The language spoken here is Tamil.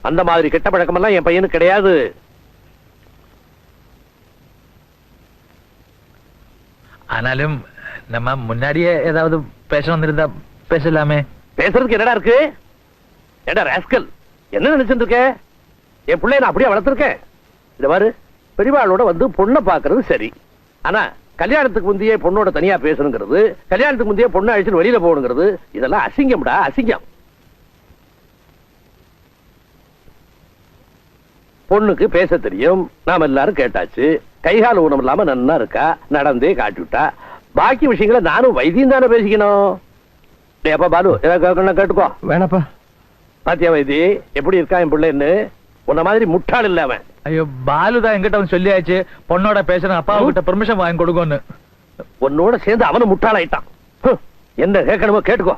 அந்த மாதிரி கெட்ட பழக்கமெல்லாம் என் பையனுக்கு கிடையாது. ஆனாலும் நம்ம முன்னாடியே ஏதாவது பேச வந்திருந்தா பேசலாமே. பேசுறதுக்கு என்னடா இருக்கு? ஏடா ராஸ்கல், என்ன நினைச்சிட்டு இருக்க? என் பிள்ளைய நான் அப்படியே வளர்த்திருக்கேன். இந்த மாதிரி பெரியவாளோட வந்து பொண்ணை பாக்குறது சரி. ஆனா கல்யாணத்துக்கு முந்தைய பொண்ணோட தனியா பேசணுங்கிறது, கல்யாணத்துக்கு முந்தைய பொண்ணை அழிச்சுட்டு வெளியில போகணுங்கிறது, இதெல்லாம் அசிங்கம்டா, அசிங்கம். பொண்ணுக்கு பேச தெரியும், நாம எல்லாரும் கேட்டாச்சு. கைகால ஊனம் இல்லாம நன்னா இருக்கா, நடந்தே காட்டிவிட்டா. பாக்கி விஷயங்களை நானும் வைத்தியம் தானே பேசிக்கணும். அப்பா பாலு, ஏதாவது கேட்டுக்கோ. வேணாப்பா. பாத்தியா வைத்தி எப்படி இருக்கா என் பிள்ளைன்னு? உன்ன மாதிரி முட்டாள் இல்ல அவன். ஐயோ, பாலுதான் என்கிட்ட வந்து சொல்லியாச்சு பொண்ணோட பேசணும், அப்பா கிட்ட பெர்மிஷன் வாங்கி கொடுங்கன்னு. உன்னோட சேர்ந்து அவனும் முட்டாளாயிட்டான். என்ன கேட்கணுமோ கேட்டுக்கோ.